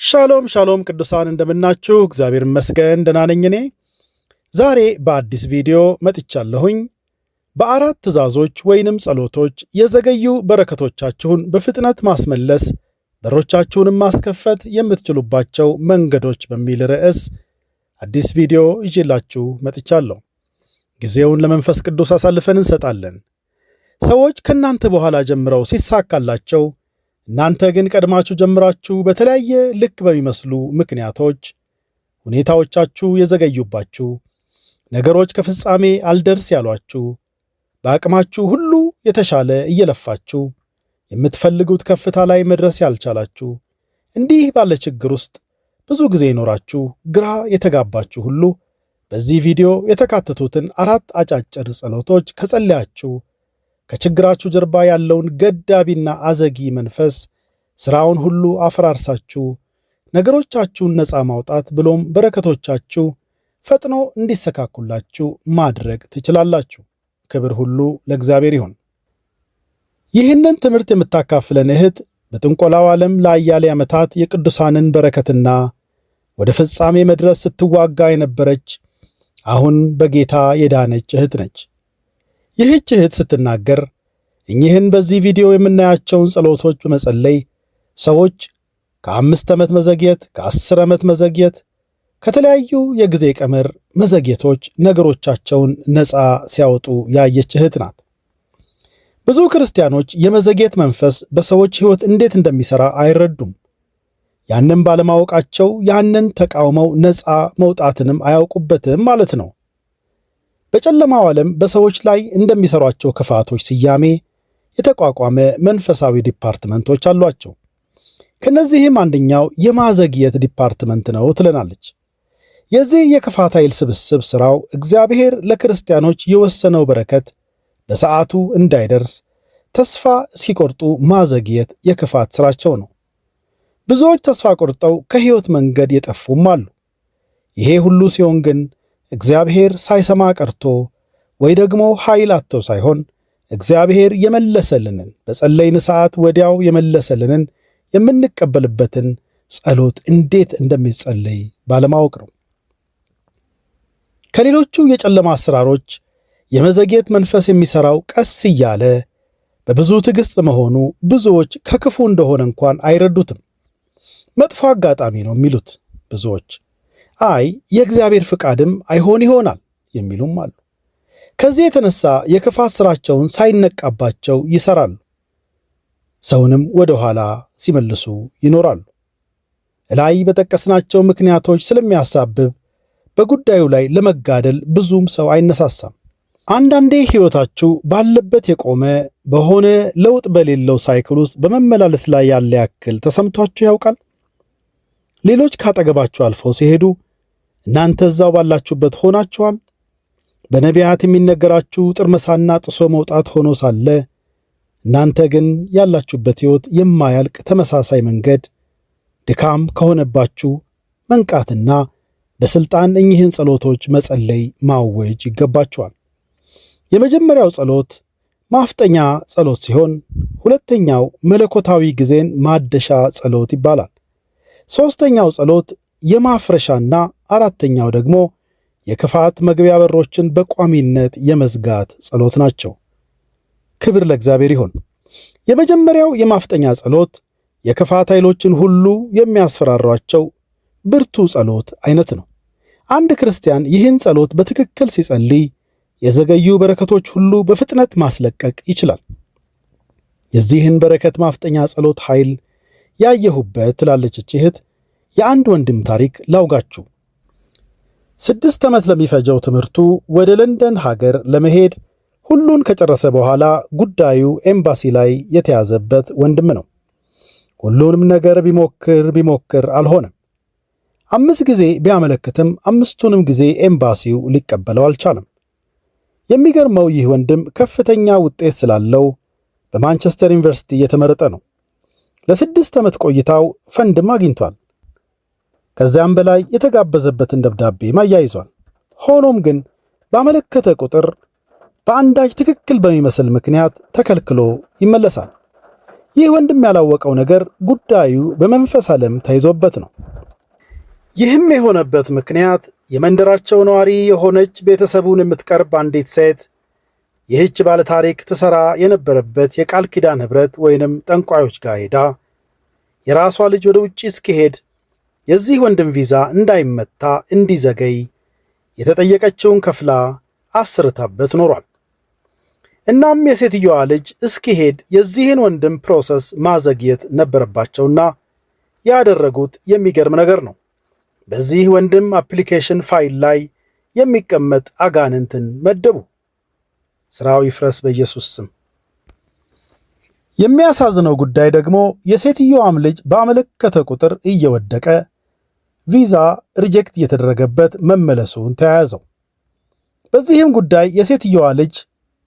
ሻሎም ሻሎም ቅዱሳን እንደምናችሁ፣ እግዚአብሔር ይመስገን ደህና ነኝ። እኔ ዛሬ በአዲስ ቪዲዮ መጥቻለሁኝ። በአራት ትእዛዞች ወይንም ጸሎቶች የዘገዩ በረከቶቻችሁን በፍጥነት ማስመለስ፣ በሮቻችሁንም ማስከፈት የምትችሉባቸው መንገዶች በሚል ርዕስ አዲስ ቪዲዮ ይዤላችሁ መጥቻለሁ። ጊዜውን ለመንፈስ ቅዱስ አሳልፈን እንሰጣለን። ሰዎች ከእናንተ በኋላ ጀምረው ሲሳካላቸው እናንተ ግን ቀድማችሁ ጀምራችሁ በተለያየ ልክ በሚመስሉ ምክንያቶች ሁኔታዎቻችሁ የዘገዩባችሁ፣ ነገሮች ከፍጻሜ አልደርስ ያሏችሁ፣ በአቅማችሁ ሁሉ የተሻለ እየለፋችሁ የምትፈልጉት ከፍታ ላይ መድረስ ያልቻላችሁ፣ እንዲህ ባለ ችግር ውስጥ ብዙ ጊዜ ይኖራችሁ ግራ የተጋባችሁ ሁሉ በዚህ ቪዲዮ የተካተቱትን አራት አጫጭር ጸሎቶች ከጸለያችሁ ከችግራችሁ ጀርባ ያለውን ገዳቢና አዘጊ መንፈስ ሥራውን ሁሉ አፈራርሳችሁ ነገሮቻችሁን ነፃ ማውጣት ብሎም በረከቶቻችሁ ፈጥኖ እንዲሰካኩላችሁ ማድረግ ትችላላችሁ። ክብር ሁሉ ለእግዚአብሔር ይሁን። ይህንን ትምህርት የምታካፍለን እህት በጥንቆላው ዓለም ለአያሌ ዓመታት የቅዱሳንን በረከትና ወደ ፍጻሜ መድረስ ስትዋጋ የነበረች አሁን በጌታ የዳነች እህት ነች። ይህች እህት ስትናገር እኚህን በዚህ ቪዲዮ የምናያቸውን ጸሎቶች በመጸለይ ሰዎች ከ5 ዓመት መዘግየት፣ ከ10 ዓመት መዘግየት፣ ከተለያዩ የጊዜ ቀመር መዘግየቶች ነገሮቻቸውን ነፃ ሲያወጡ ያየች እህት ናት። ብዙ ክርስቲያኖች የመዘግየት መንፈስ በሰዎች ሕይወት እንዴት እንደሚሠራ አይረዱም። ያንን ባለማወቃቸው ያንን ተቃውመው ነፃ መውጣትንም አያውቁበትም ማለት ነው። በጨለማው ዓለም በሰዎች ላይ እንደሚሰሯቸው ክፋቶች ስያሜ የተቋቋመ መንፈሳዊ ዲፓርትመንቶች አሏቸው። ከነዚህም አንደኛው የማዘግየት ዲፓርትመንት ነው ትለናለች። የዚህ የክፋት ኃይል ስብስብ ሥራው እግዚአብሔር ለክርስቲያኖች የወሰነው በረከት በሰዓቱ እንዳይደርስ ተስፋ ሲቆርጡ ማዘግየት የክፋት ሥራቸው ነው። ብዙዎች ተስፋ ቆርጠው ከሕይወት መንገድ የጠፉም አሉ። ይሄ ሁሉ ሲሆን ግን እግዚአብሔር ሳይሰማ ቀርቶ ወይ ደግሞ ኃይል አጥቶ ሳይሆን እግዚአብሔር የመለሰልንን በጸለይን ሰዓት ወዲያው የመለሰልንን የምንቀበልበትን ጸሎት እንዴት እንደሚጸለይ ባለማወቅ ነው። ከሌሎቹ የጨለማ አሰራሮች የመዘግየት መንፈስ የሚሠራው ቀስ እያለ በብዙ ትዕግሥት በመሆኑ ብዙዎች ከክፉ እንደሆነ እንኳን አይረዱትም። መጥፎ አጋጣሚ ነው የሚሉት ብዙዎች፣ አይ የእግዚአብሔር ፍቃድም አይሆን ይሆናል የሚሉም አሉ። ከዚህ የተነሳ የክፋት ሥራቸውን ሳይነቃባቸው ይሠራሉ። ሰውንም ወደ ኋላ ሲመልሱ ይኖራሉ። ላይ በጠቀስናቸው ምክንያቶች ስለሚያሳብብ በጉዳዩ ላይ ለመጋደል ብዙም ሰው አይነሳሳም። አንዳንዴ ሕይወታችሁ ባለበት የቆመ በሆነ ለውጥ በሌለው ሳይክል ውስጥ በመመላለስ ላይ ያለ ያክል ተሰምቷችሁ ያውቃል? ሌሎች ካጠገባችሁ አልፈው ሲሄዱ እናንተ እዛው ባላችሁበት ሆናችኋል። በነቢያት የሚነገራችሁ ጥርመሳና ጥሶ መውጣት ሆኖ ሳለ እናንተ ግን ያላችሁበት ሕይወት የማያልቅ ተመሳሳይ መንገድ ድካም ከሆነባችሁ መንቃትና በሥልጣን እኚህን ጸሎቶች መጸለይ ማወጅ ይገባችኋል። የመጀመሪያው ጸሎት ማፍጠኛ ጸሎት ሲሆን ሁለተኛው መለኮታዊ ጊዜን ማደሻ ጸሎት ይባላል። ሦስተኛው ጸሎት የማፍረሻና አራተኛው ደግሞ የክፋት መግቢያ በሮችን በቋሚነት የመዝጋት ጸሎት ናቸው። ክብር ለእግዚአብሔር ይሁን። የመጀመሪያው የማፍጠኛ ጸሎት የክፋት ኃይሎችን ሁሉ የሚያስፈራሯቸው ብርቱ ጸሎት አይነት ነው። አንድ ክርስቲያን ይህን ጸሎት በትክክል ሲጸልይ የዘገዩ በረከቶች ሁሉ በፍጥነት ማስለቀቅ ይችላል። የዚህን በረከት ማፍጠኛ ጸሎት ኃይል ያየሁበት ትላለች እህት የአንድ ወንድም ታሪክ ላውጋችሁ። 6 ዓመት ለሚፈጀው ትምህርቱ ወደ ለንደን ሀገር ለመሄድ ሁሉን ከጨረሰ በኋላ ጉዳዩ ኤምባሲ ላይ የተያዘበት ወንድም ነው። ሁሉንም ነገር ቢሞክር አልሆነም። 5 ጊዜ ቢያመለክትም 5ቱንም ጊዜ ኤምባሲው ሊቀበለው አልቻለም። የሚገርመው ይህ ወንድም ከፍተኛ ውጤት ስላለው በማንቸስተር ዩኒቨርሲቲ የተመረጠ ነው። ለ6 ዓመት ቆይታው ፈንድም አግኝቷል። ከዚያም በላይ የተጋበዘበትን ደብዳቤም አያይዟል። ሆኖም ግን ባመለከተ ቁጥር በአንዳች ትክክል በሚመስል ምክንያት ተከልክሎ ይመለሳል። ይህ ወንድም ያላወቀው ነገር ጉዳዩ በመንፈስ ዓለም ተይዞበት ነው። ይህም የሆነበት ምክንያት የመንደራቸው ነዋሪ የሆነች ቤተሰቡን የምትቀርብ አንዲት ሴት ይህች ባለታሪክ ትሠራ የነበረበት የቃል ኪዳን ኅብረት ወይንም ጠንቋዮች ጋር ሄዳ የራሷ ልጅ ወደ ውጭ እስኪሄድ የዚህ ወንድም ቪዛ እንዳይመታ እንዲዘገይ የተጠየቀችውን ከፍላ አስርታበት ኖሯል። እናም የሴትየዋ ልጅ እስኪሄድ የዚህን ወንድም ፕሮሰስ ማዘግየት ነበረባቸውና ያደረጉት የሚገርም ነገር ነው። በዚህ ወንድም አፕሊኬሽን ፋይል ላይ የሚቀመጥ አጋንንትን መደቡ። ሥራው ይፍረስ በኢየሱስ ስም። የሚያሳዝነው ጉዳይ ደግሞ የሴትየዋም ልጅ ባመለከተ ቁጥር እየወደቀ ቪዛ ሪጀክት እየተደረገበት መመለሱን ተያያዘው። በዚህም ጉዳይ የሴትየዋ ልጅ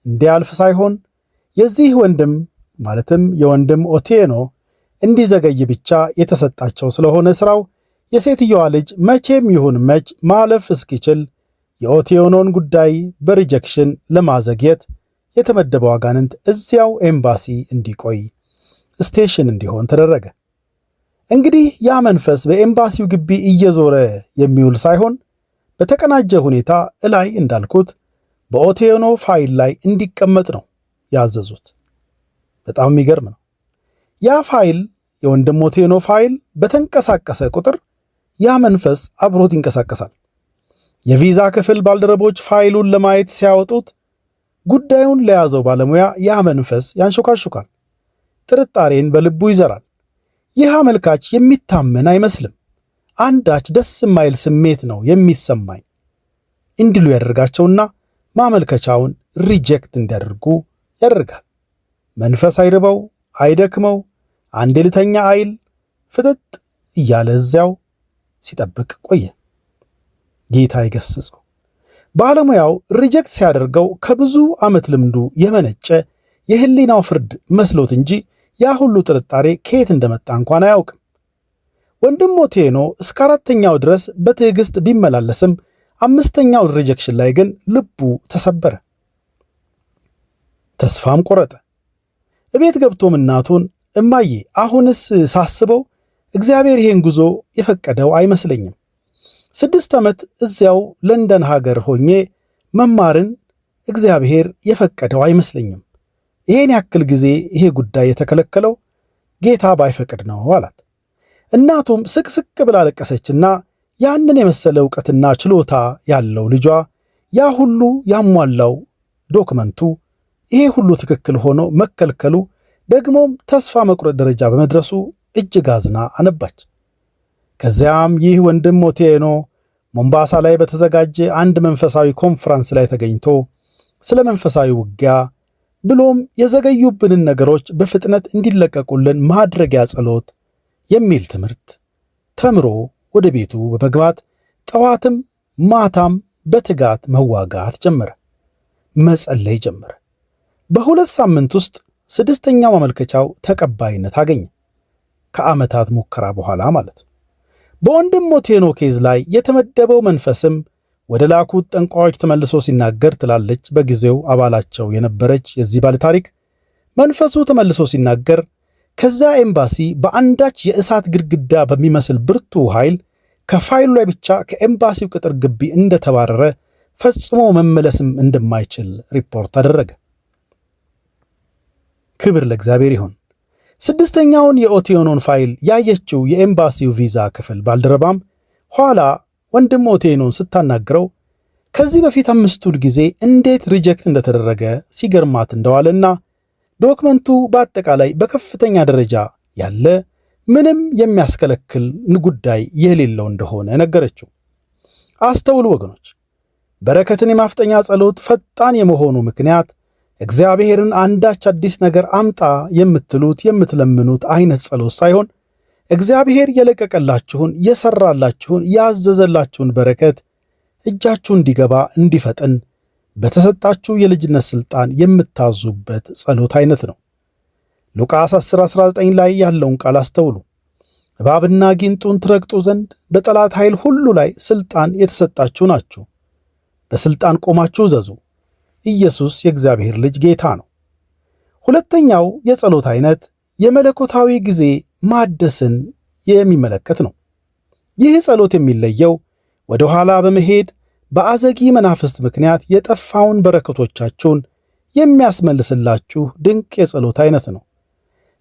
እንዲያልፍ ሳይሆን የዚህ ወንድም ማለትም የወንድም ኦቴኖ እንዲዘገይ ብቻ የተሰጣቸው ስለሆነ ሥራው የሴትየዋ ልጅ መቼም ይሁን መች ማለፍ እስኪችል የኦቴኖን ጉዳይ በሪጀክሽን ለማዘግየት የተመደበው አጋንንት እዚያው ኤምባሲ እንዲቆይ ስቴሽን እንዲሆን ተደረገ። እንግዲህ ያ መንፈስ በኤምባሲው ግቢ እየዞረ የሚውል ሳይሆን በተቀናጀ ሁኔታ እላይ እንዳልኩት በኦቴኖ ፋይል ላይ እንዲቀመጥ ነው ያዘዙት። በጣም የሚገርም ነው። ያ ፋይል የወንድም ኦቴኖ ፋይል በተንቀሳቀሰ ቁጥር ያ መንፈስ አብሮት ይንቀሳቀሳል። የቪዛ ክፍል ባልደረቦች ፋይሉን ለማየት ሲያወጡት ጉዳዩን ለያዘው ባለሙያ ያ መንፈስ ያንሾካሹካል፣ ጥርጣሬን በልቡ ይዘራል። ይህ አመልካች የሚታመን አይመስልም፣ አንዳች ደስ የማይል ስሜት ነው የሚሰማኝ እንዲሉ ያደርጋቸውና ማመልከቻውን ሪጀክት እንዲያደርጉ ያደርጋል። መንፈስ አይርበው አይደክመው፣ አንዴ ልተኛ አይል፣ ፍጥጥ እያለ እዚያው ሲጠብቅ ቆየ። ጌታ ይገስጸው። ባለሙያው ሪጀክት ሲያደርገው ከብዙ ዓመት ልምዱ የመነጨ የህሊናው ፍርድ መስሎት እንጂ ያ ሁሉ ጥርጣሬ ከየት እንደመጣ እንኳን አያውቅም። ወንድም ኦቴኖ እስከ 4ኛው ድረስ በትዕግስት ቢመላለስም 5ኛው ሪጀክሽን ላይ ግን ልቡ ተሰበረ፣ ተስፋም ቆረጠ። እቤት ገብቶም እናቱን እማዬ፣ አሁንስ ሳስበው እግዚአብሔር ይሄን ጉዞ የፈቀደው አይመስለኝም። 6 ዓመት እዚያው ለንደን ሀገር ሆኜ መማርን እግዚአብሔር የፈቀደው አይመስለኝም። ይሄን ያክል ጊዜ ይሄ ጉዳይ የተከለከለው ጌታ ባይፈቅድ ነው አላት። እናቱም ስቅስቅ ብላ ለቀሰችና ያንን የመሰለ ዕውቀትና ችሎታ ያለው ልጇ ያ ሁሉ ያሟላው ዶክመንቱ ይሄ ሁሉ ትክክል ሆኖ መከልከሉ ደግሞም ተስፋ መቁረጥ ደረጃ በመድረሱ እጅግ አዝና አነባች። ከዚያም ይህ ወንድም ኦቴኖ ሞምባሳ ላይ በተዘጋጀ አንድ መንፈሳዊ ኮንፈረንስ ላይ ተገኝቶ ስለ መንፈሳዊ ውጊያ ብሎም የዘገዩብንን ነገሮች በፍጥነት እንዲለቀቁልን ማድረጊያ ጸሎት የሚል ትምህርት ተምሮ ወደ ቤቱ በመግባት ጠዋትም ማታም በትጋት መዋጋት ጀመረ፣ መጸለይ ጀመረ። በ2 ሳምንት ውስጥ 6ኛው ማመልከቻው ተቀባይነት አገኘ። ከዓመታት ሙከራ በኋላ ማለት ነው። በወንድም ኦቴኖ ኬዝ ላይ የተመደበው መንፈስም ወደ ላኩት ጠንቋዮች ተመልሶ ሲናገር ትላለች በጊዜው አባላቸው የነበረች የዚህ ባለ ታሪክ። መንፈሱ ተመልሶ ሲናገር ከዛ ኤምባሲ በአንዳች የእሳት ግድግዳ በሚመስል ብርቱ ኃይል ከፋይሉ ላይ ብቻ ከኤምባሲው ቅጥር ግቢ እንደተባረረ ፈጽሞ መመለስም እንደማይችል ሪፖርት አደረገ። ክብር ለእግዚአብሔር ይሁን። 6ኛውን የኦቴኖን ፋይል ያየችው የኤምባሲው ቪዛ ክፍል ባልደረባም ኋላ ወንድም ኦቴኖን ስታናግረው ከዚህ በፊት 5ቱን ጊዜ እንዴት ሪጀክት እንደተደረገ ሲገርማት እንደዋለና ዶክመንቱ በአጠቃላይ በከፍተኛ ደረጃ ያለ ምንም የሚያስከለክል ጉዳይ የሌለው እንደሆነ ነገረችው። አስተውሉ ወገኖች፣ በረከትን የማፍጠኛ ጸሎት ፈጣን የመሆኑ ምክንያት እግዚአብሔርን አንዳች አዲስ ነገር አምጣ የምትሉት የምትለምኑት አይነት ጸሎት ሳይሆን እግዚአብሔር የለቀቀላችሁን የሰራላችሁን ያዘዘላችሁን በረከት እጃችሁ እንዲገባ እንዲፈጥን በተሰጣችሁ የልጅነት ሥልጣን የምታዙበት ጸሎት አይነት ነው። ሉቃስ 10:19 ላይ ያለውን ቃል አስተውሉ። እባብና ጊንጡን ትረግጡ ዘንድ በጠላት ኃይል ሁሉ ላይ ሥልጣን የተሰጣችሁ ናችሁ። በሥልጣን ቆማችሁ እዘዙ። ኢየሱስ የእግዚአብሔር ልጅ ጌታ ነው። ሁለተኛው የጸሎት አይነት የመለኮታዊ ጊዜ ማደስን የሚመለከት ነው። ይህ ጸሎት የሚለየው ወደ ኋላ በመሄድ በአዘጊ መናፍስት ምክንያት የጠፋውን በረከቶቻችሁን የሚያስመልስላችሁ ድንቅ የጸሎት አይነት ነው።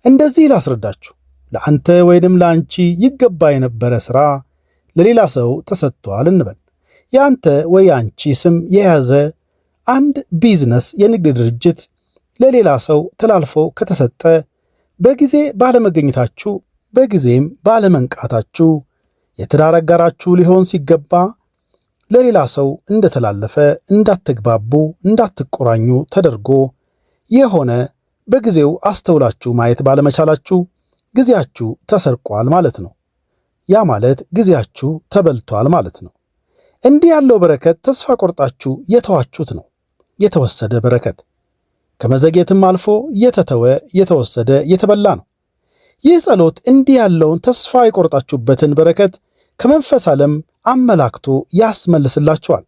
እንደዚህ ላስረዳችሁ። ለአንተ ወይንም ለአንቺ ይገባ የነበረ ሥራ ለሌላ ሰው ተሰጥቷል እንበል። የአንተ ወይ አንቺ ስም የያዘ አንድ ቢዝነስ፣ የንግድ ድርጅት ለሌላ ሰው ተላልፎ ከተሰጠ በጊዜ ባለመገኘታችሁ፣ በጊዜም ባለመንቃታችሁ የትዳር አጋራችሁ ሊሆን ሲገባ ለሌላ ሰው እንደተላለፈ እንዳትግባቡ፣ እንዳትቆራኙ ተደርጎ የሆነ በጊዜው አስተውላችሁ ማየት ባለመቻላችሁ ጊዜያችሁ ተሰርቋል ማለት ነው። ያ ማለት ጊዜያችሁ ተበልቷል ማለት ነው። እንዲህ ያለው በረከት ተስፋ ቆርጣችሁ የተዋችሁት ነው። የተወሰደ በረከት ከመዘግየትም አልፎ የተተወ፣ የተወሰደ፣ የተበላ ነው። ይህ ጸሎት እንዲህ ያለውን ተስፋ የቆረጣችሁበትን በረከት ከመንፈስ ዓለም አመላክቶ ያስመልስላችኋል።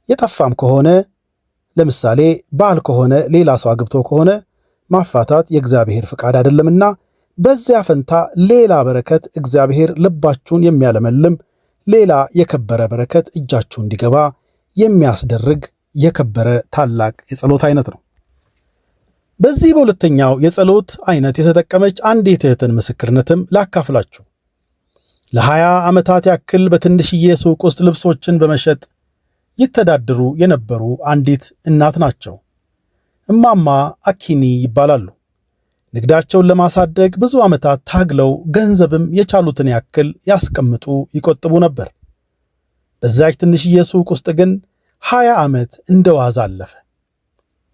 የጠፋም ከሆነ ለምሳሌ ባል ከሆነ ሌላ ሰው አግብቶ ከሆነ ማፋታት የእግዚአብሔር ፍቃድ አይደለምና በዚያ ፈንታ ሌላ በረከት እግዚአብሔር ልባችሁን የሚያለመልም ሌላ የከበረ በረከት እጃችሁ እንዲገባ የሚያስደርግ የከበረ ታላቅ የጸሎት አይነት ነው። በዚህ በሁለተኛው የጸሎት አይነት የተጠቀመች አንዲት እህትን ምስክርነትም ላካፍላችሁ። ለ20 ዓመታት ያክል በትንሽዬ ሱቅ ውስጥ ልብሶችን በመሸጥ ይተዳደሩ የነበሩ አንዲት እናት ናቸው። እማማ አኪኒ ይባላሉ። ንግዳቸውን ለማሳደግ ብዙ ዓመታት ታግለው ገንዘብም የቻሉትን ያክል ያስቀምጡ ይቆጥቡ ነበር። በዛች ትንሽዬ ሱቅ ውስጥ ግን 20 ዓመት እንደ ዋዛ አለፈ።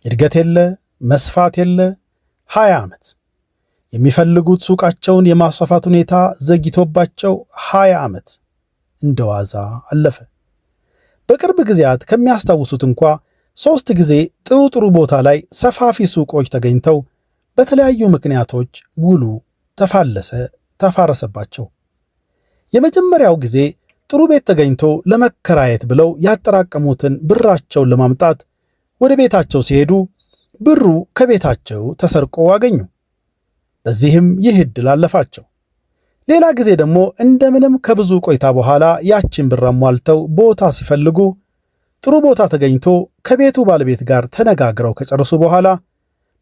እድገት የለ፣ መስፋት የለ። 20 ዓመት የሚፈልጉት ሱቃቸውን የማስፋፋት ሁኔታ ዘግይቶባቸው 20 ዓመት እንደ ዋዛ አለፈ። በቅርብ ጊዜያት ከሚያስታውሱት እንኳ 3 ጊዜ ጥሩ ጥሩ ቦታ ላይ ሰፋፊ ሱቆች ተገኝተው በተለያዩ ምክንያቶች ውሉ ተፋለሰ፣ ተፋረሰባቸው። የመጀመሪያው ጊዜ ጥሩ ቤት ተገኝቶ ለመከራየት ብለው ያጠራቀሙትን ብራቸውን ለማምጣት ወደ ቤታቸው ሲሄዱ ብሩ ከቤታቸው ተሰርቆ አገኙ። በዚህም ይህ ዕድል አለፋቸው። ሌላ ጊዜ ደግሞ እንደምንም ከብዙ ቆይታ በኋላ ያችን ብር አሟልተው ቦታ ሲፈልጉ ጥሩ ቦታ ተገኝቶ ከቤቱ ባለቤት ጋር ተነጋግረው ከጨረሱ በኋላ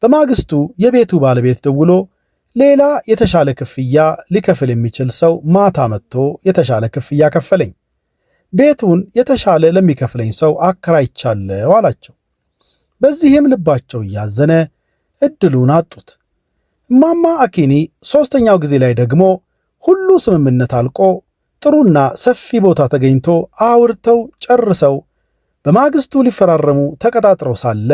በማግስቱ የቤቱ ባለቤት ደውሎ ሌላ የተሻለ ክፍያ ሊከፍል የሚችል ሰው ማታ መጥቶ የተሻለ ክፍያ ከፈለኝ፣ ቤቱን የተሻለ ለሚከፍለኝ ሰው አከራይቻለሁ አላቸው። በዚህም ልባቸው እያዘነ እድሉን አጡት። እማማ አኪኒ 3ኛው ጊዜ ላይ ደግሞ ሁሉ ስምምነት አልቆ ጥሩና ሰፊ ቦታ ተገኝቶ አውርተው ጨርሰው በማግስቱ ሊፈራረሙ ተቀጣጥረው ሳለ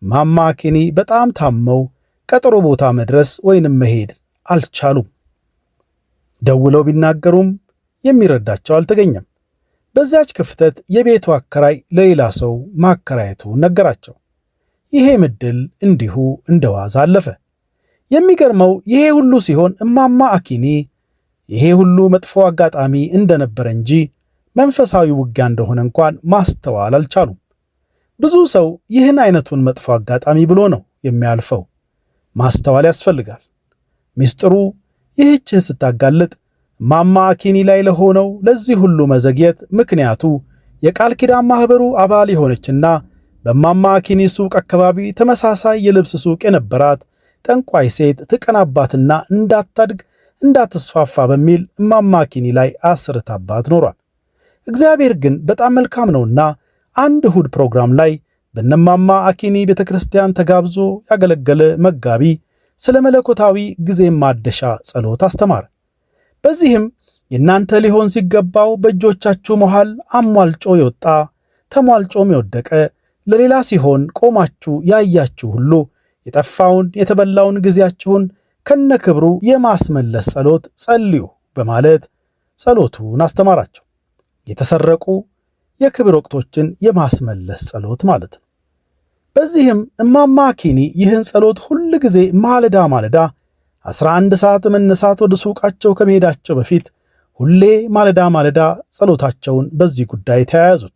እማማ አኪኒ በጣም ታመው ቀጠሮ ቦታ መድረስ ወይንም መሄድ አልቻሉም። ደውለው ቢናገሩም የሚረዳቸው አልተገኘም። በዚያች ክፍተት የቤቱ አከራይ ለሌላ ሰው ማከራየቱ ነገራቸው። ይሄ ዕድል እንዲሁ እንደዋዛ አለፈ። የሚገርመው ይሄ ሁሉ ሲሆን እማማ አኪኒ ይሄ ሁሉ መጥፎ አጋጣሚ እንደነበረ እንጂ መንፈሳዊ ውጊያ እንደሆነ እንኳን ማስተዋል አልቻሉም። ብዙ ሰው ይህን አይነቱን መጥፎ አጋጣሚ ብሎ ነው የሚያልፈው። ማስተዋል ያስፈልጋል። ሚስጥሩ ይህች ስታጋልጥ እማማ አኪኒ ላይ ለሆነው ለዚህ ሁሉ መዘግየት ምክንያቱ የቃል ኪዳን ማህበሩ አባል የሆነችና በእማማ አኪኒ ሱቅ አካባቢ ተመሳሳይ የልብስ ሱቅ የነበራት ጠንቋይ ሴት ትቀናባትና እንዳታድግ እንዳትስፋፋ በሚል እማማ አኪኒ ላይ አስርታባት ኖሯል። እግዚአብሔር ግን በጣም መልካም ነውና አንድ እሁድ ፕሮግራም ላይ በእነማማ አኪኒ ቤተክርስቲያን ተጋብዞ ያገለገለ መጋቢ ስለ መለኮታዊ ጊዜ ማደሻ ጸሎት አስተማረ። በዚህም የእናንተ ሊሆን ሲገባው በእጆቻችሁ መሃል አሟልጮ የወጣ ተሟልጮም የወደቀ ለሌላ ሲሆን ቆማችሁ ያያችሁ ሁሉ የጠፋውን የተበላውን ጊዜያችሁን ከነክብሩ የማስመለስ ጸሎት ጸልዩ በማለት ጸሎቱን አስተማራቸው። የተሰረቁ የክብር ወቅቶችን የማስመለስ ጸሎት ማለት ነው። በዚህም እማማ አኪኒ ይህን ጸሎት ሁል ጊዜ ማለዳ 11 ሰዓት መነሳት ወደ ሱቃቸው ከመሄዳቸው በፊት ሁሌ ማለዳ ጸሎታቸውን በዚህ ጉዳይ ተያያዙት።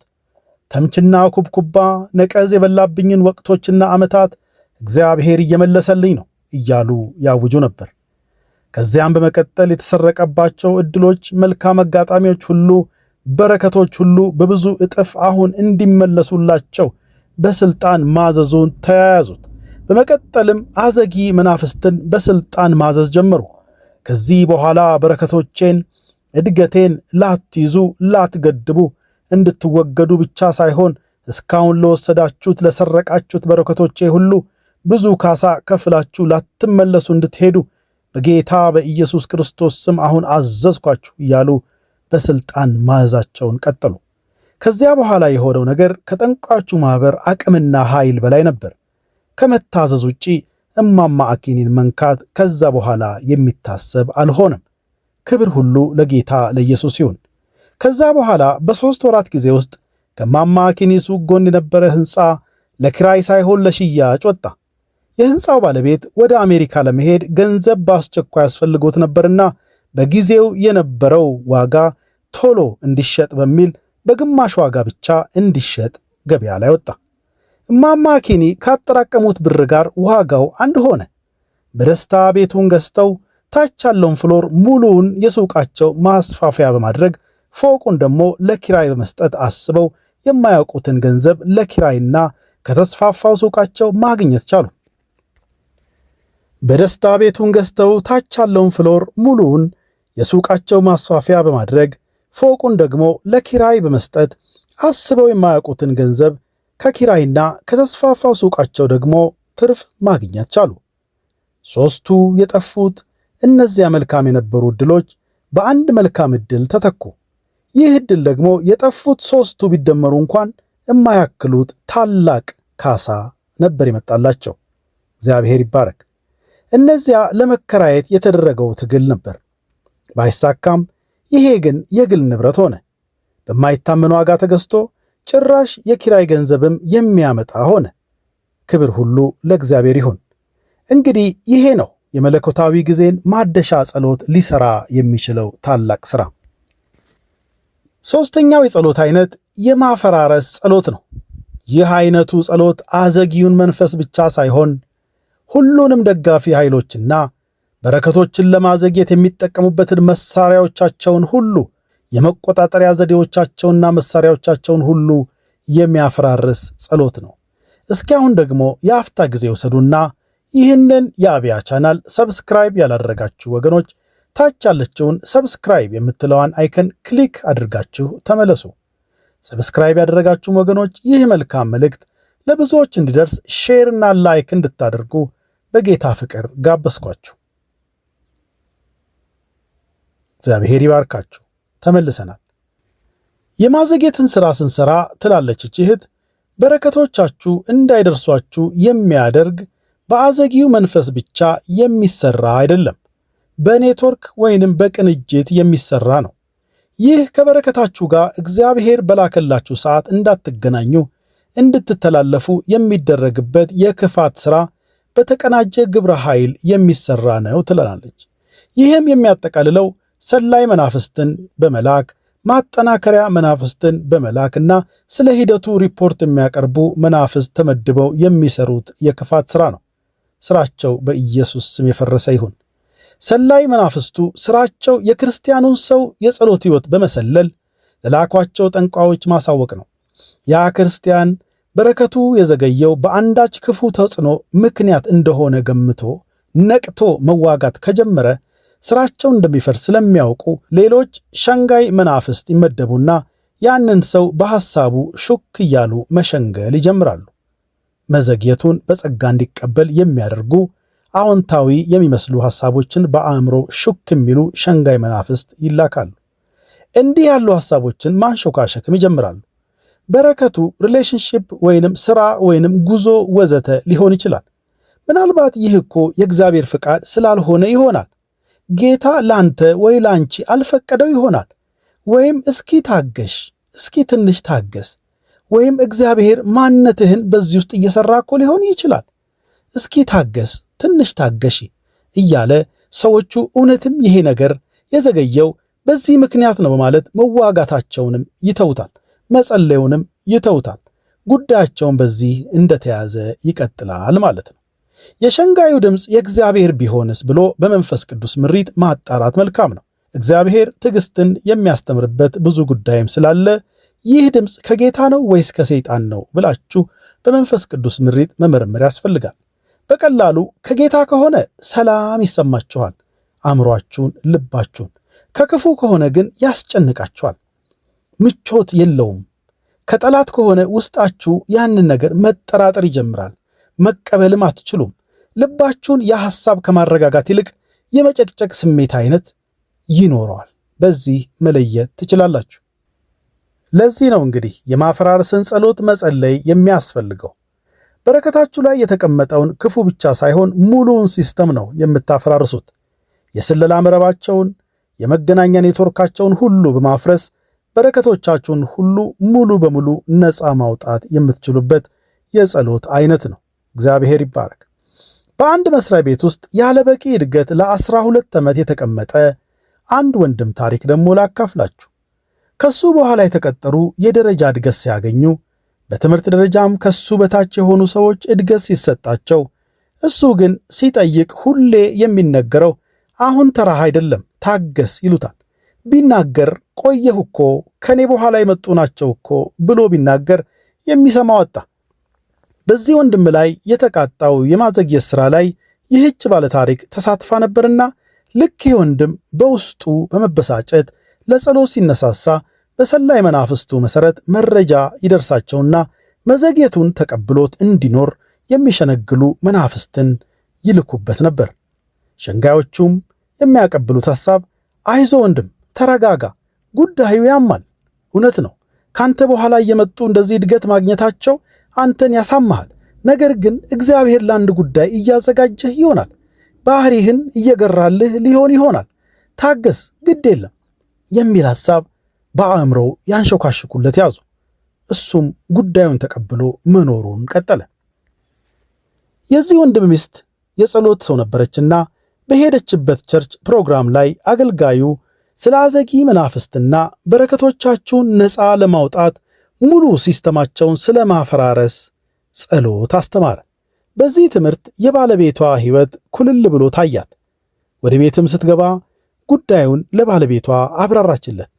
ተምችና ኩብኩባ ነቀዝ የበላብኝን ወቅቶችና ዓመታት እግዚአብሔር እየመለሰልኝ ነው። እያሉ ያውጁ ነበር። ከዚያም በመቀጠል የተሰረቀባቸው ዕድሎች፣ መልካም አጋጣሚዎች ሁሉ፣ በረከቶች ሁሉ በብዙ እጥፍ አሁን እንዲመለሱላቸው በስልጣን ማዘዙን ተያያዙት። በመቀጠልም አዘጊ መናፍስትን በስልጣን ማዘዝ ጀመሩ። ከዚህ በኋላ በረከቶቼን፣ እድገቴን ላትይዙ ላትገድቡ እንድትወገዱ ብቻ ሳይሆን እስካሁን ለወሰዳችሁት ለሰረቃችሁት በረከቶቼ ሁሉ ብዙ ካሳ ከፍላችሁ ላትመለሱ እንድትሄዱ በጌታ በኢየሱስ ክርስቶስ ስም አሁን አዘዝኳችሁ እያሉ በስልጣን ማዘዛቸውን ቀጠሉ። ከዚያ በኋላ የሆነው ነገር ከጠንቋዮቹ ማኅበር አቅምና ኃይል በላይ ነበር። ከመታዘዝ ውጪ እማማ አኪኒን መንካት ከዛ በኋላ የሚታሰብ አልሆነም። ክብር ሁሉ ለጌታ ለኢየሱስ ይሁን። ከዛ በኋላ በ3 ወራት ጊዜ ውስጥ ከማማ አኪኒ ሱቅ ጎን የነበረ ሕንፃ ለኪራይ ሳይሆን ለሽያጭ ወጣ። የሕንፃው ባለቤት ወደ አሜሪካ ለመሄድ ገንዘብ በአስቸኳይ ያስፈልጎት ነበርና በጊዜው የነበረው ዋጋ ቶሎ እንዲሸጥ በሚል በግማሽ ዋጋ ብቻ እንዲሸጥ ገበያ ላይ ወጣ። እማማ አኪኒ ካጠራቀሙት ብር ጋር ዋጋው አንድ ሆነ። በደስታ ቤቱን ገዝተው ታች ያለውን ፍሎር ሙሉውን የሱቃቸው ማስፋፊያ በማድረግ ፎቁን ደግሞ ለኪራይ በመስጠት አስበው የማያውቁትን ገንዘብ ለኪራይና ከተስፋፋው ሱቃቸው ማግኘት ቻሉ። በደስታ ቤቱን ገዝተው ታች ያለውን ፍሎር ሙሉውን የሱቃቸው ማስፋፊያ በማድረግ ፎቁን ደግሞ ለኪራይ በመስጠት አስበው የማያውቁትን ገንዘብ ከኪራይና ከተስፋፋው ሱቃቸው ደግሞ ትርፍ ማግኘት ቻሉ። 3ቱ የጠፉት እነዚያ መልካም የነበሩ ዕድሎች በአንድ መልካም ዕድል ተተኩ። ይህ ዕድል ደግሞ የጠፉት 3ቱ ቢደመሩ እንኳን የማያክሉት ታላቅ ካሳ ነበር የመጣላቸው። እግዚአብሔር ይባረክ። እነዚያ ለመከራየት የተደረገው ትግል ነበር። ባይሳካም ይሄ ግን የግል ንብረት ሆነ። በማይታመን ዋጋ ተገዝቶ ጭራሽ የኪራይ ገንዘብም የሚያመጣ ሆነ። ክብር ሁሉ ለእግዚአብሔር ይሁን። እንግዲህ ይሄ ነው የመለኮታዊ ጊዜን ማደሻ ጸሎት ሊሰራ የሚችለው ታላቅ ሥራ። 3ኛው የጸሎት አይነት የማፈራረስ ጸሎት ነው። ይህ አይነቱ ጸሎት አዘጊውን መንፈስ ብቻ ሳይሆን ሁሉንም ደጋፊ ኃይሎችና በረከቶችን ለማዘግየት የሚጠቀሙበትን መሳሪያዎቻቸውን ሁሉ፣ የመቆጣጠሪያ ዘዴዎቻቸውና መሳሪያዎቻቸውን ሁሉ የሚያፈራርስ ጸሎት ነው። እስኪ አሁን ደግሞ የአፍታ ጊዜ ወሰዱና ይህንን የአብያ ቻናል ሰብስክራይብ ያላደረጋችሁ ወገኖች ታች ያለችውን ሰብስክራይብ የምትለዋን አይከን ክሊክ አድርጋችሁ ተመለሱ። ሰብስክራይብ ያደረጋችሁም ወገኖች ይህ መልካም መልእክት ለብዙዎች እንዲደርስ ሼር እና ላይክ እንድታደርጉ በጌታ ፍቅር ጋበዝኳችሁ። እግዚአብሔር ይባርካችሁ። ተመልሰናል። የማዘግየትን ሥራ ስንሰራ ትላለች እህት፣ በረከቶቻችሁ እንዳይደርሷችሁ የሚያደርግ በአዘጊው መንፈስ ብቻ የሚሰራ አይደለም፣ በኔትወርክ ወይንም በቅንጅት የሚሰራ ነው። ይህ ከበረከታችሁ ጋር እግዚአብሔር በላከላችሁ ሰዓት እንዳትገናኙ እንድትተላለፉ የሚደረግበት የክፋት ሥራ በተቀናጀ ግብረ ኃይል የሚሰራ ነው ትለናለች። ይህም የሚያጠቃልለው ሰላይ መናፍስትን በመላክ ማጠናከሪያ መናፍስትን በመላክና ስለ ሂደቱ ሪፖርት የሚያቀርቡ መናፍስት ተመድበው የሚሰሩት የክፋት ሥራ ነው። ሥራቸው በኢየሱስ ስም የፈረሰ ይሁን። ሰላይ መናፍስቱ ሥራቸው የክርስቲያኑን ሰው የጸሎት ሕይወት በመሰለል ለላኳቸው ጠንቋዮች ማሳወቅ ነው። ያ ክርስቲያን በረከቱ የዘገየው በአንዳች ክፉ ተጽዕኖ ምክንያት እንደሆነ ገምቶ ነቅቶ መዋጋት ከጀመረ ሥራቸው እንደሚፈርስ ስለሚያውቁ ሌሎች ሸንጋይ መናፍስት ይመደቡና ያንን ሰው በሐሳቡ ሹክ እያሉ መሸንገል ይጀምራሉ። መዘግየቱን በጸጋ እንዲቀበል የሚያደርጉ አዎንታዊ የሚመስሉ ሐሳቦችን በአእምሮ ሹክ የሚሉ ሸንጋይ መናፍስት ይላካሉ። እንዲህ ያሉ ሐሳቦችን ማንሾካሸክም ይጀምራሉ። በረከቱ ሪሌሽንሺፕ ወይንም ሥራ ወይንም ጉዞ ወዘተ ሊሆን ይችላል። ምናልባት ይህ እኮ የእግዚአብሔር ፍቃድ ስላልሆነ ይሆናል። ጌታ ላንተ ወይ ላንቺ አልፈቀደው ይሆናል። ወይም እስኪ ታገሽ፣ እስኪ ትንሽ ታገስ፣ ወይም እግዚአብሔር ማንነትህን በዚህ ውስጥ እየሰራ እኮ ሊሆን ይችላል። እስኪ ታገስ፣ ትንሽ ታገሺ እያለ ሰዎቹ እውነትም ይሄ ነገር የዘገየው በዚህ ምክንያት ነው በማለት መዋጋታቸውንም ይተውታል፣ መጸለዩንም ይተውታል። ጉዳያቸውን በዚህ እንደተያዘ ይቀጥላል ማለት ነው። የሸንጋዩ ድምፅ የእግዚአብሔር ቢሆንስ ብሎ በመንፈስ ቅዱስ ምሪት ማጣራት መልካም ነው። እግዚአብሔር ትዕግስትን የሚያስተምርበት ብዙ ጉዳይም ስላለ ይህ ድምፅ ከጌታ ነው ወይስ ከሰይጣን ነው ብላችሁ በመንፈስ ቅዱስ ምሪት መመርመር ያስፈልጋል። በቀላሉ ከጌታ ከሆነ ሰላም ይሰማችኋል፣ አእምሯችሁን፣ ልባችሁን። ከክፉ ከሆነ ግን ያስጨንቃችኋል፣ ምቾት የለውም። ከጠላት ከሆነ ውስጣችሁ ያንን ነገር መጠራጠር ይጀምራል፣ መቀበልም አትችሉም። ልባችሁን የሐሳብ ከማረጋጋት ይልቅ የመጨቅጨቅ ስሜት አይነት ይኖረዋል። በዚህ መለየት ትችላላችሁ። ለዚህ ነው እንግዲህ የማፈራረስን ጸሎት መጸለይ የሚያስፈልገው። በረከታችሁ ላይ የተቀመጠውን ክፉ ብቻ ሳይሆን ሙሉውን ሲስተም ነው የምታፈራርሱት። የስለላ መረባቸውን፣ የመገናኛ ኔትወርካቸውን ሁሉ በማፍረስ በረከቶቻችሁን ሁሉ ሙሉ በሙሉ ነፃ ማውጣት የምትችሉበት የጸሎት አይነት ነው። እግዚአብሔር ይባረክ። በአንድ መስሪያ ቤት ውስጥ ያለ በቂ እድገት ለ12 ዓመት የተቀመጠ አንድ ወንድም ታሪክ ደግሞ ላካፍላችሁ። ከሱ በኋላ የተቀጠሩ የደረጃ እድገት ሲያገኙ፣ በትምህርት ደረጃም ከሱ በታች የሆኑ ሰዎች እድገት ሲሰጣቸው፣ እሱ ግን ሲጠይቅ ሁሌ የሚነገረው አሁን ተራህ አይደለም ታገስ ይሉታል። ቢናገር ቆየሁ እኮ ከኔ በኋላ የመጡ ናቸው እኮ ብሎ ቢናገር የሚሰማው አጣ። በዚህ ወንድም ላይ የተቃጣው የማዘግየት ሥራ ላይ ይህች ባለ ታሪክ ተሳትፋ ነበርና ልክ ወንድም በውስጡ በመበሳጨት ለጸሎት ሲነሳሳ በሰላይ መናፍስቱ መሠረት መረጃ ይደርሳቸውና መዘግየቱን ተቀብሎት እንዲኖር የሚሸነግሉ መናፍስትን ይልኩበት ነበር። ሸንጋዮቹም የሚያቀብሉት ሐሳብ አይዞ ወንድም ተረጋጋ፣ ጉዳዩ ያማል። እውነት ነው፣ ካንተ በኋላ እየመጡ እንደዚህ እድገት ማግኘታቸው አንተን ያሳምሃል። ነገር ግን እግዚአብሔር ለአንድ ጉዳይ እያዘጋጀህ ይሆናል። ባህሪህን እየገራልህ ሊሆን ይሆናል። ታገስ፣ ግድ የለም የሚል ሐሳብ በአእምሮው ያንሾካሽኩለት ያዙ። እሱም ጉዳዩን ተቀብሎ መኖሩን ቀጠለ። የዚህ ወንድም ሚስት የጸሎት ሰው ነበረችና በሄደችበት ቸርች ፕሮግራም ላይ አገልጋዩ ስለ አዘጊ መናፍስትና በረከቶቻችሁን ነፃ ለማውጣት ሙሉ ሲስተማቸውን ስለ ማፈራረስ ጸሎት አስተማረ። በዚህ ትምህርት የባለቤቷ ሕይወት ኩልል ብሎ ታያት። ወደ ቤትም ስትገባ ጉዳዩን ለባለቤቷ አብራራችለት።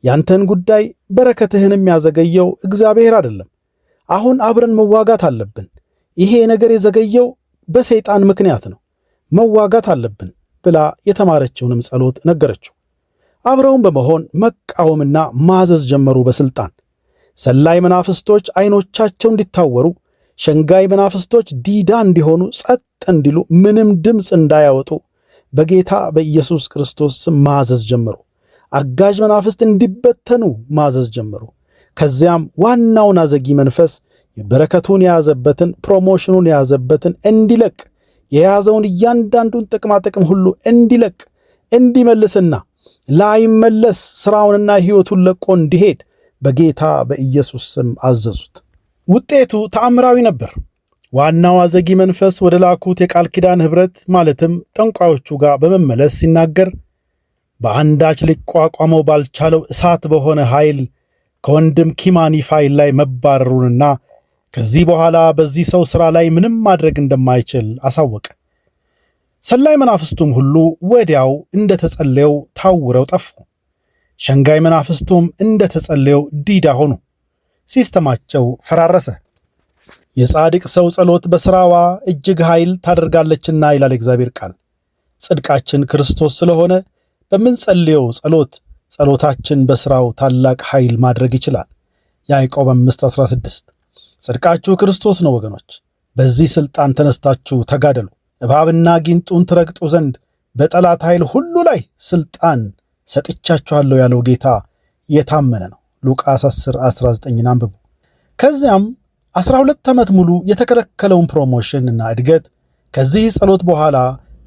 ያንተን ጉዳይ በረከትህን የሚያዘገየው እግዚአብሔር አይደለም። አሁን አብረን መዋጋት አለብን። ይሄ ነገር የዘገየው በሰይጣን ምክንያት ነው። መዋጋት አለብን ብላ የተማረችውንም ጸሎት ነገረችው። አብረውን በመሆን መቃወምና ማዘዝ ጀመሩ በስልጣን። ሰላይ መናፍስቶች አይኖቻቸው እንዲታወሩ፣ ሸንጋይ መናፍስቶች ዲዳ እንዲሆኑ፣ ጸጥ እንዲሉ፣ ምንም ድምፅ እንዳያወጡ በጌታ በኢየሱስ ክርስቶስ ስም ማዘዝ ጀመሩ። አጋዥ መናፍስት እንዲበተኑ ማዘዝ ጀመሩ። ከዚያም ዋናውን አዘጊ መንፈስ በረከቱን የያዘበትን ፕሮሞሽኑን የያዘበትን እንዲለቅ፣ የያዘውን እያንዳንዱን ጥቅማጥቅም ሁሉ እንዲለቅ፣ እንዲመልስና ላይመለስ ሥራውንና ሕይወቱን ለቆ እንዲሄድ በጌታ በኢየሱስ ስም አዘዙት። ውጤቱ ተአምራዊ ነበር። ዋናው አዘጊ መንፈስ ወደ ላኩት የቃል ኪዳን ኅብረት ማለትም ጠንቋዮቹ ጋር በመመለስ ሲናገር በአንዳች ሊቋቋመው ባልቻለው እሳት በሆነ ኃይል ከወንድም ኪማኒ ፋይል ላይ መባረሩንና ከዚህ በኋላ በዚህ ሰው ሥራ ላይ ምንም ማድረግ እንደማይችል አሳወቀ። ሰላይ መናፍስቱም ሁሉ ወዲያው እንደተጸለየው ታውረው ጠፉ። ሸንጋይ መናፍስቱም እንደተጸለየው ዲዳ ሆኑ። ሲስተማቸው ፈራረሰ። የጻድቅ ሰው ጸሎት በሥራዋ እጅግ ኃይል ታደርጋለችና ይላል እግዚአብሔር ቃል። ጽድቃችን ክርስቶስ ስለሆነ በምንጸልየው ጸሎታችን በሥራው ታላቅ ኃይል ማድረግ ይችላል። ያዕቆብ 5:16 ጽድቃችሁ ክርስቶስ ነው ወገኖች። በዚህ ሥልጣን ተነስታችሁ ተጋደሉ። እባብና ጊንጡን ትረግጡ ዘንድ በጠላት ኃይል ሁሉ ላይ ሥልጣን ሰጥቻችኋለሁ ያለው ጌታ የታመነ ነው። ሉቃስ 10:19 አንብቡ። ከዚያም 12 ዓመት ሙሉ የተከለከለውን ፕሮሞሽንና እድገት ከዚህ ጸሎት በኋላ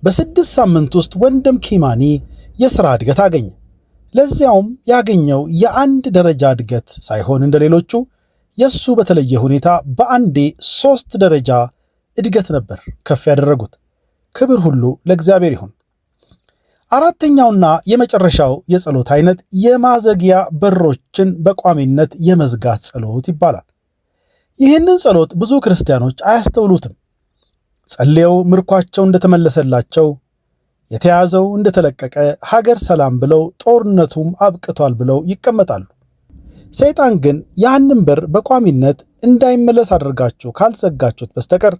በ6 ሳምንት ውስጥ ወንድም ኪማኒ የሥራ እድገት አገኘ። ለዚያውም ያገኘው የአንድ ደረጃ እድገት ሳይሆን እንደሌሎቹ የሱ በተለየ ሁኔታ በአንዴ 3 ደረጃ እድገት ነበር ከፍ ያደረጉት። ክብር ሁሉ ለእግዚአብሔር ይሁን። አራተኛውና የመጨረሻው የጸሎት አይነት የማዘጊያ በሮችን በቋሚነት የመዝጋት ጸሎት ይባላል። ይህንን ጸሎት ብዙ ክርስቲያኖች አያስተውሉትም። ጸልየው ምርኳቸው እንደተመለሰላቸው፣ የተያዘው እንደተለቀቀ፣ ሀገር ሰላም ብለው ጦርነቱም አብቅቷል ብለው ይቀመጣሉ። ሰይጣን ግን ያንን በር በቋሚነት እንዳይመለስ አድርጋችሁ ካልዘጋችሁት በስተቀር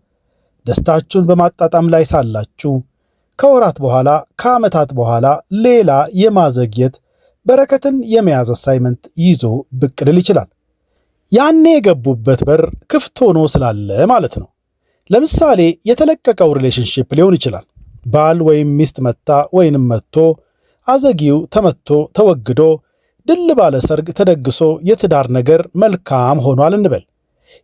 ደስታችሁን በማጣጣም ላይ ሳላችሁ ከወራት በኋላ ከዓመታት በኋላ ሌላ የማዘግየት በረከትን የመያዝ አሳይመንት ይዞ ብቅ ሊል ይችላል። ያኔ የገቡበት በር ክፍት ሆኖ ስላለ ማለት ነው። ለምሳሌ የተለቀቀው ሪሌሽንሺፕ ሊሆን ይችላል። ባል ወይም ሚስት መታ ወይንም መጥቶ አዘጊው ተመቶ ተወግዶ ድል ባለ ሰርግ ተደግሶ የትዳር ነገር መልካም ሆኗል እንበል።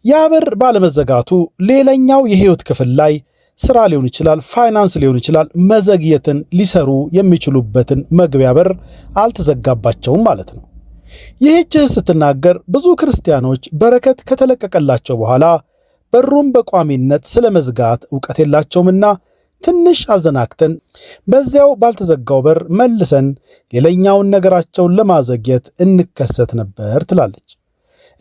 ያ በር ባለመዘጋቱ ሌላኛው የህይወት ክፍል ላይ ስራ ሊሆን ይችላል፣ ፋይናንስ ሊሆን ይችላል፣ መዘግየትን ሊሰሩ የሚችሉበትን መግቢያ በር አልተዘጋባቸውም ማለት ነው። ይህች ስትናገር ብዙ ክርስቲያኖች በረከት ከተለቀቀላቸው በኋላ በሩን በቋሚነት ስለ መዝጋት ዕውቀት የላቸውምና ትንሽ አዘናክተን በዚያው ባልተዘጋው በር መልሰን ሌላኛውን ነገራቸውን ለማዘግየት እንከሰት ነበር ትላለች።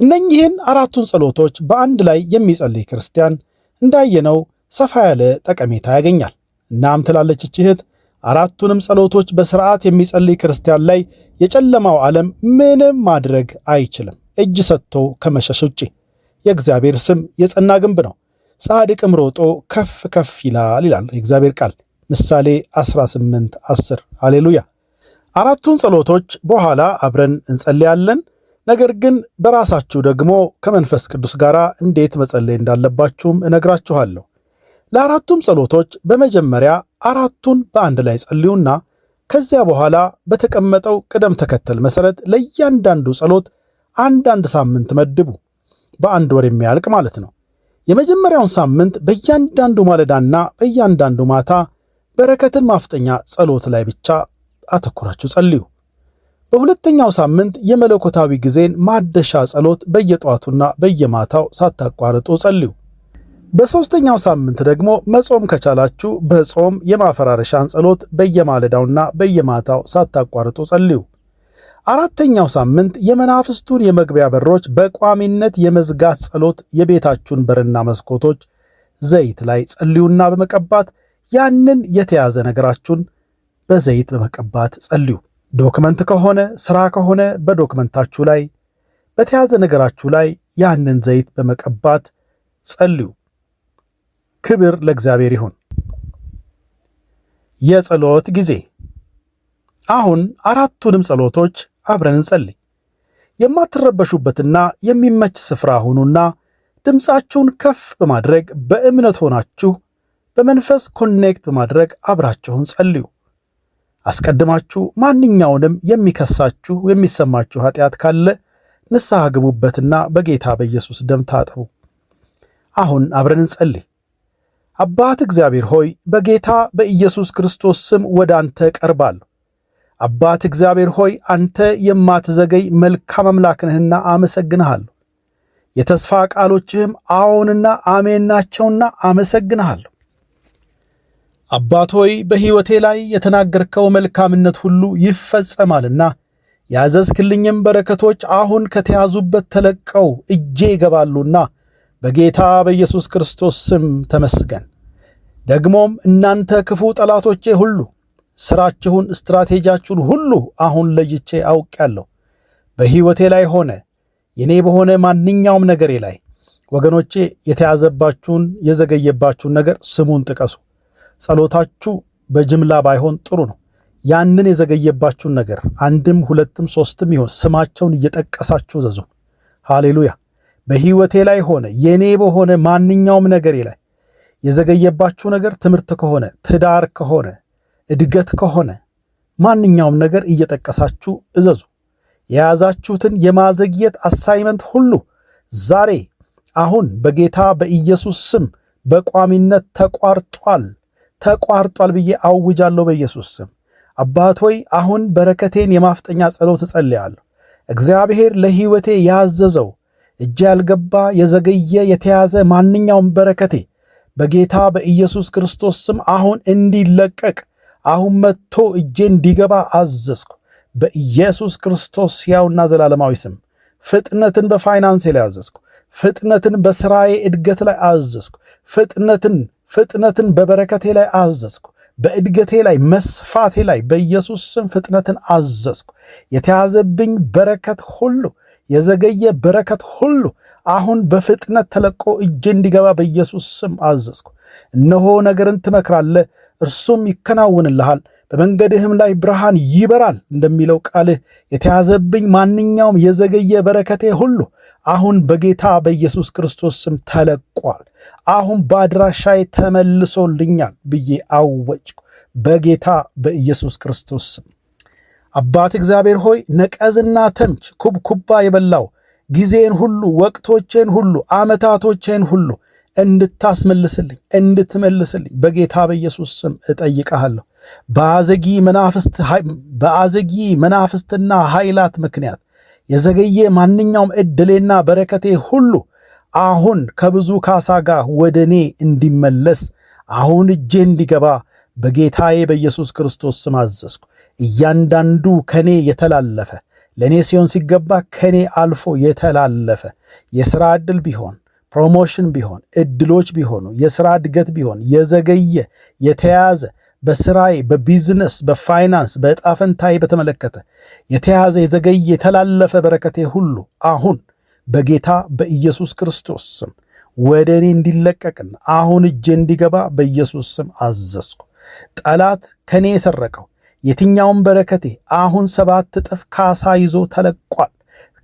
እነኚህን አራቱን ጸሎቶች በአንድ ላይ የሚጸልይ ክርስቲያን እንዳየነው ሰፋ ያለ ጠቀሜታ ያገኛል። እናም ትላለች እህት አራቱንም ጸሎቶች በስርዓት የሚጸልይ ክርስቲያን ላይ የጨለማው ዓለም ምንም ማድረግ አይችልም፣ እጅ ሰጥቶ ከመሸሽ ውጪ። የእግዚአብሔር ስም የጸና ግንብ ነው፣ ጻድቅም ሮጦ ከፍ ከፍ ይላል ይላል የእግዚአብሔር ቃል ምሳሌ 18:10። ሃሌሉያ። አራቱን ጸሎቶች በኋላ አብረን እንጸልያለን። ነገር ግን በራሳችሁ ደግሞ ከመንፈስ ቅዱስ ጋር እንዴት መጸለይ እንዳለባችሁም እነግራችኋለሁ። ለአራቱም ጸሎቶች በመጀመሪያ አራቱን በአንድ ላይ ጸልዩና ከዚያ በኋላ በተቀመጠው ቅደም ተከተል መሰረት ለእያንዳንዱ ጸሎት አንዳንድ ሳምንት መድቡ፣ በአንድ ወር የሚያልቅ ማለት ነው። የመጀመሪያውን ሳምንት በእያንዳንዱ ማለዳና በእያንዳንዱ ማታ በረከትን ማፍጠኛ ጸሎት ላይ ብቻ አተኩራችሁ ጸልዩ። በሁለተኛው ሳምንት የመለኮታዊ ጊዜን ማደሻ ጸሎት በየጠዋቱና በየማታው ሳታቋርጡ ጸልዩ። በሦስተኛው ሳምንት ደግሞ መጾም ከቻላችሁ በጾም የማፈራረሻን ጸሎት በየማለዳውና በየማታው ሳታቋርጡ ጸልዩ። አራተኛው ሳምንት የመናፍስቱን የመግቢያ በሮች በቋሚነት የመዝጋት ጸሎት የቤታችሁን በርና መስኮቶች ዘይት ላይ ጸልዩና በመቀባት ያንን የተያዘ ነገራችሁን በዘይት በመቀባት ጸልዩ። ዶክመንት ከሆነ ሥራ ከሆነ በዶክመንታችሁ ላይ በተያዘ ነገራችሁ ላይ ያንን ዘይት በመቀባት ጸልዩ። ክብር ለእግዚአብሔር ይሁን። የጸሎት ጊዜ። አሁን አራቱንም ጸሎቶች አብረን እንጸልይ። የማትረበሹበትና የሚመች ስፍራ ሁኑና ድምፃችሁን ከፍ በማድረግ በእምነት ሆናችሁ በመንፈስ ኮኔክት በማድረግ አብራችሁን ጸልዩ። አስቀድማችሁ ማንኛውንም የሚከሳችሁ የሚሰማችሁ ኃጢአት ካለ ንስሐ ግቡበትና በጌታ በኢየሱስ ደም ታጠቡ። አሁን አብረን እንጸልይ። አባት እግዚአብሔር ሆይ በጌታ በኢየሱስ ክርስቶስ ስም ወደ አንተ ቀርባለሁ። አባት እግዚአብሔር ሆይ አንተ የማትዘገይ መልካም አምላክ ነህና አመሰግንሃለሁ። የተስፋ ቃሎችህም አዎንና አሜን ናቸውና አመሰግንሃለሁ። አባት ሆይ በሕይወቴ ላይ የተናገርከው መልካምነት ሁሉ ይፈጸማልና ያዘዝክልኝም በረከቶች አሁን ከተያዙበት ተለቀው እጄ ይገባሉና በጌታ በኢየሱስ ክርስቶስ ስም ተመስገን። ደግሞም እናንተ ክፉ ጠላቶቼ ሁሉ ሥራችሁን፣ ስትራቴጂያችሁን ሁሉ አሁን ለይቼ አውቄአለሁ። በሕይወቴ ላይ ሆነ የኔ በሆነ ማንኛውም ነገሬ ላይ ወገኖቼ የተያዘባችሁን የዘገየባችሁን ነገር ስሙን ጥቀሱ። ጸሎታችሁ በጅምላ ባይሆን ጥሩ ነው። ያንን የዘገየባችሁን ነገር አንድም ሁለትም ሶስትም ይሆን ስማቸውን እየጠቀሳችሁ ዘዙ። ሃሌሉያ። በሕይወቴ ላይ ሆነ የኔ በሆነ ማንኛውም ነገሬ ላይ የዘገየባችሁ ነገር ትምህርት ከሆነ ትዳር ከሆነ እድገት ከሆነ ማንኛውም ነገር እየጠቀሳችሁ እዘዙ። የያዛችሁትን የማዘግየት አሳይመንት ሁሉ ዛሬ አሁን በጌታ በኢየሱስ ስም በቋሚነት ተቋርጧል ብዬ አውጃለሁ በኢየሱስ ስም። አባት ሆይ አሁን በረከቴን የማፍጠኛ ጸሎት እጸልያለሁ። እግዚአብሔር ለሕይወቴ ያዘዘው እጄ ያልገባ የዘገየ የተያዘ ማንኛውም በረከቴ በጌታ በኢየሱስ ክርስቶስ ስም አሁን እንዲለቀቅ አሁን መጥቶ እጄ እንዲገባ አዘዝኩ። በኢየሱስ ክርስቶስ ሕያውና ዘላለማዊ ስም ፍጥነትን በፋይናንሴ ላይ አዘዝኩ። ፍጥነትን በሥራዬ እድገት ላይ አዘዝኩ። ፍጥነትን ፍጥነትን በበረከቴ ላይ አዘዝኩ። በእድገቴ ላይ መስፋቴ ላይ በኢየሱስ ስም ፍጥነትን አዘዝኩ። የተያዘብኝ በረከት ሁሉ፣ የዘገየ በረከት ሁሉ አሁን በፍጥነት ተለቆ እጄ እንዲገባ በኢየሱስ ስም አዘዝኩ። እነሆ ነገርን ትመክራለህ፣ እርሱም ይከናውንልሃል፣ በመንገድህም ላይ ብርሃን ይበራል እንደሚለው ቃልህ የተያዘብኝ ማንኛውም የዘገየ በረከቴ ሁሉ አሁን በጌታ በኢየሱስ ክርስቶስ ስም ተለቋል። አሁን በአድራሻዬ ተመልሶልኛል ብዬ አወጅኩ በጌታ በኢየሱስ ክርስቶስ ስም። አባት እግዚአብሔር ሆይ ነቀዝና ተምች ኩብኩባ የበላው ጊዜን ሁሉ፣ ወቅቶቼን ሁሉ፣ ዓመታቶቼን ሁሉ እንድታስመልስልኝ እንድትመልስልኝ በጌታ በኢየሱስ ስም እጠይቀሃለሁ። በአዘጊ መናፍስትና ኃይላት ምክንያት የዘገየ ማንኛውም ዕድሌና በረከቴ ሁሉ አሁን ከብዙ ካሳ ጋር ወደ እኔ እንዲመለስ አሁን እጄ እንዲገባ በጌታዬ በኢየሱስ ክርስቶስ ስም አዘዝኩ። እያንዳንዱ ከኔ የተላለፈ ለእኔ ሲሆን ሲገባ ከኔ አልፎ የተላለፈ የሥራ ዕድል ቢሆን፣ ፕሮሞሽን ቢሆን፣ ዕድሎች ቢሆኑ፣ የሥራ እድገት ቢሆን የዘገየ የተያዘ በስራዬ፣ በቢዝነስ፣ በፋይናንስ፣ በዕጣ ፈንታዬ በተመለከተ የተያዘ የዘገየ የተላለፈ በረከቴ ሁሉ አሁን በጌታ በኢየሱስ ክርስቶስ ስም ወደ እኔ እንዲለቀቅና አሁን እጄ እንዲገባ በኢየሱስ ስም አዘዝኩ። ጠላት ከኔ የሰረቀው የትኛውም በረከቴ አሁን 7 እጥፍ ካሳ ይዞ ተለቋል።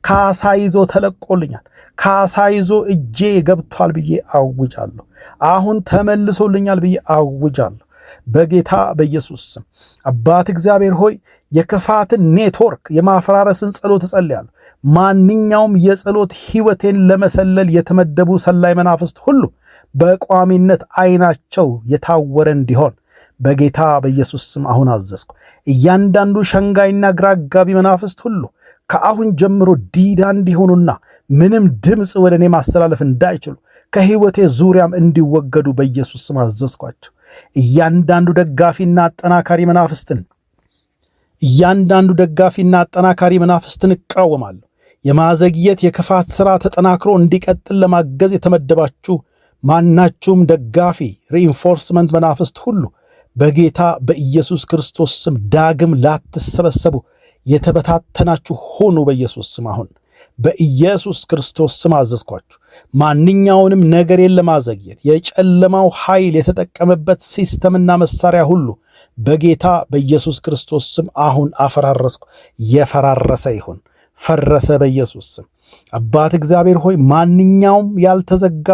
ካሳ ይዞ ተለቆልኛል። ካሳ ይዞ እጄ ገብቷል ብዬ አውጃለሁ። አሁን ተመልሶልኛል ብዬ አውጃለሁ በጌታ በኢየሱስ ስም። አባት እግዚአብሔር ሆይ የክፋትን ኔትወርክ የማፈራረስን ጸሎት እጸልያለሁ። ማንኛውም የጸሎት ሕይወቴን ለመሰለል የተመደቡ ሰላይ መናፍስት ሁሉ በቋሚነት ዓይናቸው የታወረ እንዲሆን በጌታ በኢየሱስ ስም አሁን አዘዝኩ። እያንዳንዱ ሸንጋይና ግራ አጋቢ መናፍስት ሁሉ ከአሁን ጀምሮ ዲዳ እንዲሆኑና ምንም ድምፅ ወደ እኔ ማስተላለፍ እንዳይችሉ ከሕይወቴ ዙሪያም እንዲወገዱ በኢየሱስ ስም አዘዝኳቸው። እያንዳንዱ ደጋፊና አጠናካሪ መናፍስትን እቃወማለሁ። የማዘግየት የክፋት ሥራ ተጠናክሮ እንዲቀጥል ለማገዝ የተመደባችሁ ማናችሁም ደጋፊ ሪኢንፎርስመንት መናፍስት ሁሉ በጌታ በኢየሱስ ክርስቶስ ስም ዳግም ላትሰበሰቡ የተበታተናችሁ ሆኑ በኢየሱስ ስም አሁን በኢየሱስ ክርስቶስ ስም አዘዝኳችሁ። ማንኛውንም ነገሬን ለማዘግየት የጨለማው ኃይል የተጠቀመበት ሲስተምና መሳሪያ ሁሉ በጌታ በኢየሱስ ክርስቶስ ስም አሁን አፈራረስኩ። የፈራረሰ ይሁን፣ ፈረሰ በኢየሱስ ስም። አባት እግዚአብሔር ሆይ ማንኛውም ያልተዘጋ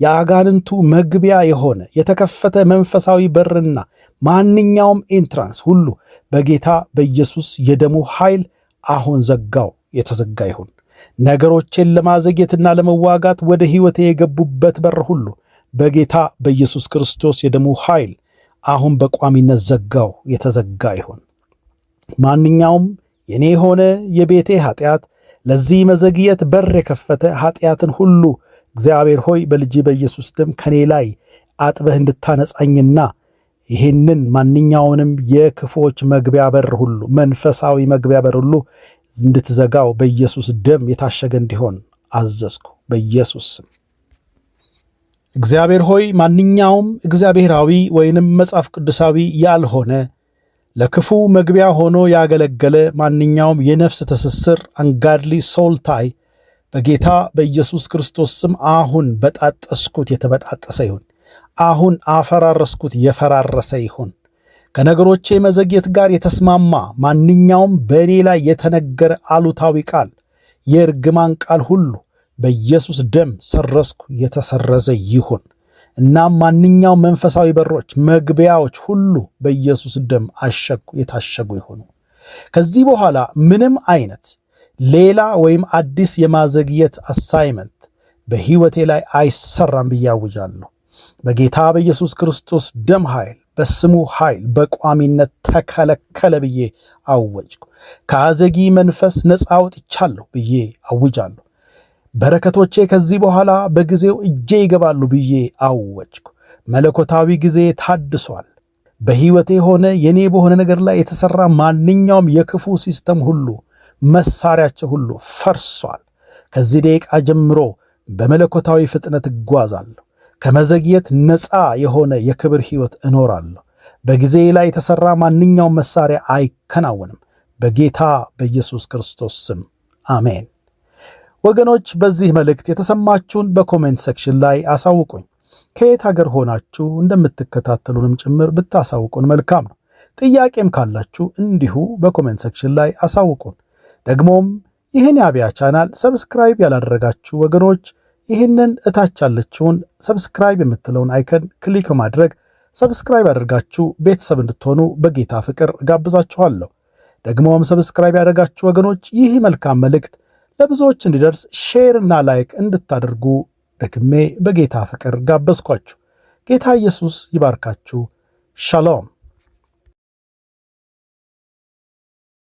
የአጋንንቱ መግቢያ የሆነ የተከፈተ መንፈሳዊ በርና ማንኛውም ኤንትራንስ ሁሉ በጌታ በኢየሱስ የደሙ ኃይል አሁን ዘጋው፣ የተዘጋ ይሁን። ነገሮቼን ለማዘግየትና ለመዋጋት ወደ ሕይወቴ የገቡበት በር ሁሉ በጌታ በኢየሱስ ክርስቶስ የደሙ ኃይል አሁን በቋሚነት ዘጋው፣ የተዘጋ ይሁን። ማንኛውም የኔ የሆነ የቤቴ ኃጢአት ለዚህ መዘግየት በር የከፈተ ኃጢአትን ሁሉ እግዚአብሔር ሆይ በልጅ በኢየሱስ ደም ከኔ ላይ አጥበህ እንድታነጻኝና ይህንን ማንኛውንም የክፎች መግቢያ በር ሁሉ መንፈሳዊ መግቢያ በር ሁሉ እንድትዘጋው በኢየሱስ ደም የታሸገ እንዲሆን አዘዝኩ በኢየሱስ ስም። እግዚአብሔር ሆይ ማንኛውም እግዚአብሔራዊ ወይንም መጽሐፍ ቅዱሳዊ ያልሆነ ለክፉ መግቢያ ሆኖ ያገለገለ ማንኛውም የነፍስ ትስስር አንጋድሊ ሶልታይ በጌታ በኢየሱስ ክርስቶስ ስም አሁን በጣጠስኩት የተበጣጠሰ ይሁን። አሁን አፈራረስኩት የፈራረሰ ይሁን። ከነገሮቼ መዘግየት ጋር የተስማማ ማንኛውም በእኔ ላይ የተነገረ አሉታዊ ቃል፣ የእርግማን ቃል ሁሉ በኢየሱስ ደም ሰረስኩ፣ የተሰረዘ ይሁን። እናም ማንኛውም መንፈሳዊ በሮች፣ መግቢያዎች ሁሉ በኢየሱስ ደም አሸጉ፣ የታሸጉ ይሁኑ። ከዚህ በኋላ ምንም አይነት ሌላ ወይም አዲስ የማዘግየት አሳይመንት በሕይወቴ ላይ አይሰራም ብዬ አውጃለሁ። በጌታ በኢየሱስ ክርስቶስ ደም ኃይል፣ በስሙ ኃይል በቋሚነት ተከለከለ ብዬ አወጅኩ። ከአዘጊ መንፈስ ነፃ ወጥቻለሁ ብዬ አውጃለሁ። በረከቶቼ ከዚህ በኋላ በጊዜው እጄ ይገባሉ ብዬ አወጅኩ። መለኮታዊ ጊዜ ታድሷል። በሕይወቴ ሆነ የኔ በሆነ ነገር ላይ የተሠራ ማንኛውም የክፉ ሲስተም ሁሉ፣ መሳሪያቸው ሁሉ ፈርሷል። ከዚህ ደቂቃ ጀምሮ በመለኮታዊ ፍጥነት እጓዛለሁ። ከመዘግየት ነፃ የሆነ የክብር ሕይወት እኖራለሁ። በጊዜ ላይ የተሠራ ማንኛውም መሳሪያ አይከናወንም። በጌታ በኢየሱስ ክርስቶስ ስም አሜን። ወገኖች በዚህ መልእክት የተሰማችሁን በኮሜንት ሴክሽን ላይ አሳውቁኝ። ከየት ሀገር ሆናችሁ እንደምትከታተሉንም ጭምር ብታሳውቁን መልካም ነው። ጥያቄም ካላችሁ እንዲሁ በኮሜንት ሴክሽን ላይ አሳውቁን። ደግሞም ይህን የአብያ ቻናል ሰብስክራይብ ያላደረጋችሁ ወገኖች ይህንን እታች ያለችውን ሰብስክራይብ የምትለውን አይከን ክሊክ ማድረግ ሰብስክራይብ አድርጋችሁ ቤተሰብ እንድትሆኑ በጌታ ፍቅር ጋብዛችኋለሁ። ደግሞም ሰብስክራይብ ያደረጋችሁ ወገኖች ይህ መልካም መልእክት ለብዙዎች እንዲደርስ ሼር እና ላይክ እንድታደርጉ ደግሜ በጌታ ፍቅር ጋበዝኳችሁ። ጌታ ኢየሱስ ይባርካችሁ። ሻሎም